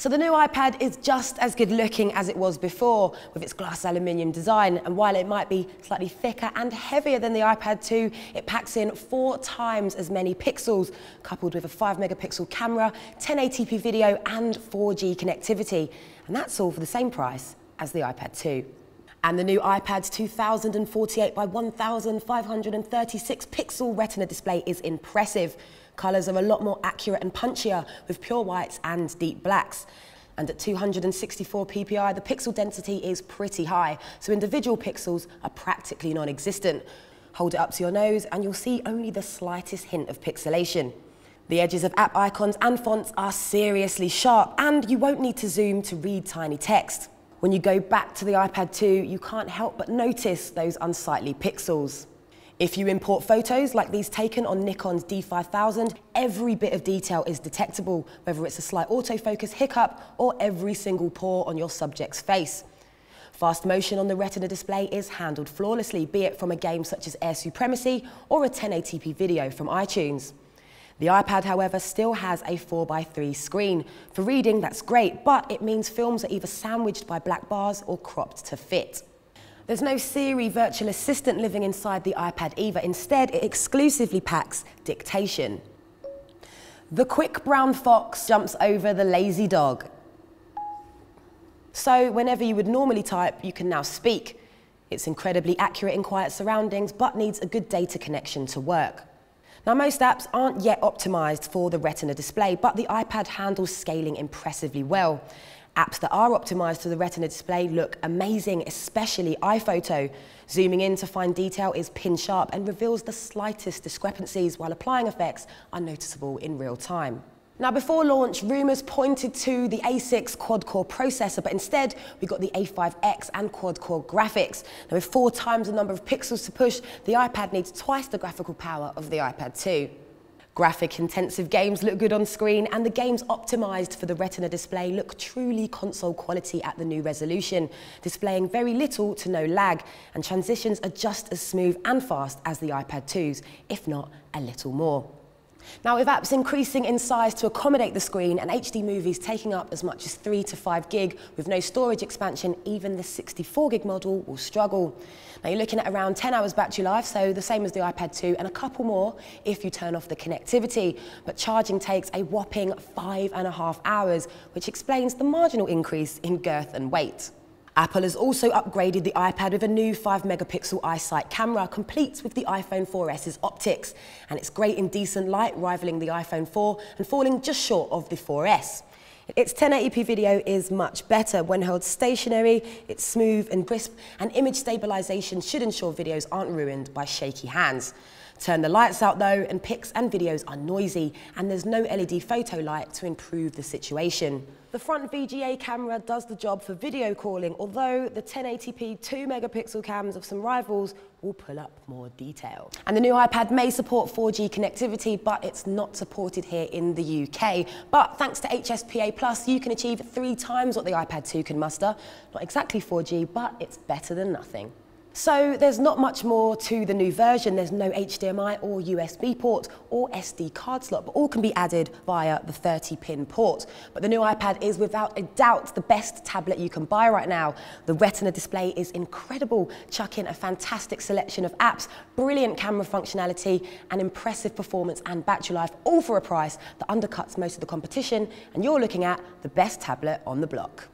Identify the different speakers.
Speaker 1: So the new iPad is just as good looking as it was before with its glass aluminium design, and while it might be slightly thicker and heavier than the iPad 2, it packs in 4 times as many pixels, coupled with a 5-megapixel camera, 1080p video and 4G connectivity, and that's all for the same price as the iPad 2. And the new iPad's 2048 by 1536 pixel Retina display is impressive. Colours are a lot more accurate and punchier with pure whites and deep blacks. And at 264 ppi, the pixel density is pretty high, so individual pixels are practically non-existent. Hold it up to your nose and you'll see only the slightest hint of pixelation. The edges of app icons and fonts are seriously sharp, and you won't need to zoom to read tiny text. When you go back to the iPad 2, you can't help but notice those unsightly pixels. If you import photos like these taken on Nikon's D5000, every bit of detail is detectable, whether it's a slight autofocus hiccup or every single pore on your subject's face. Fast motion on the Retina display is handled flawlessly, be it from a game such as Air Supremacy or a 1080p video from iTunes. The iPad, however, still has a 4:3 screen. For reading, that's great, but it means films are either sandwiched by black bars or cropped to fit. There's no Siri virtual assistant living inside the iPad either. Instead, it exclusively packs dictation. The quick brown fox jumps over the lazy dog. So whenever you would normally type, you can now speak. It's incredibly accurate in quiet surroundings, but needs a good data connection to work. Now, most apps aren't yet optimized for the Retina display, but the iPad handles scaling impressively well. Apps that are optimized for the Retina display look amazing, especially iPhoto. Zooming in to find detail is pin sharp and reveals the slightest discrepancies, while applying effects are noticeable in real time. Now, before launch, rumours pointed to the A6 quad-core processor, but instead we got the A5X and quad-core graphics. Now, with 4 times the number of pixels to push, the iPad needs twice the graphical power of the iPad 2. Graphic-intensive games look good on screen, and the games optimised for the Retina display look truly console quality at the new resolution, displaying very little to no lag, and transitions are just as smooth and fast as the iPad 2's, if not a little more. Now, with apps increasing in size to accommodate the screen and HD movies taking up as much as 3 to 5 gig with no storage expansion, even the 64 gig model will struggle. Now, you're looking at around 10 hours battery life, so the same as the iPad 2, and a couple more if you turn off the connectivity. But charging takes a whopping 5.5 hours, which explains the marginal increase in girth and weight. Apple has also upgraded the iPad with a new 5-megapixel iSight camera, complete with the iPhone 4S's optics. And it's great in decent light, rivaling the iPhone 4 and falling just short of the 4S. Its 1080p video is much better. When held stationary, it's smooth and crisp, and image stabilization should ensure videos aren't ruined by shaky hands. Turn the lights out though, and pics and videos are noisy, and there's no LED photo light to improve the situation. The front VGA camera does the job for video calling, although the 1080p 2-megapixel cams of some rivals will pull up more detail. And the new iPad may support 4G connectivity, but it's not supported here in the UK. But thanks to HSPA+, you can achieve 3 times what the iPad 2 can muster. Not exactly 4G, but it's better than nothing. So there's not much more to the new version. There's no HDMI or USB port or SD card slot, but all can be added via the 30-pin port. But the new iPad is without a doubt the best tablet you can buy right now. The Retina display is incredible. Chuck in a fantastic selection of apps, brilliant camera functionality, and impressive performance and battery life, all for a price that undercuts most of the competition, and you're looking at the best tablet on the block.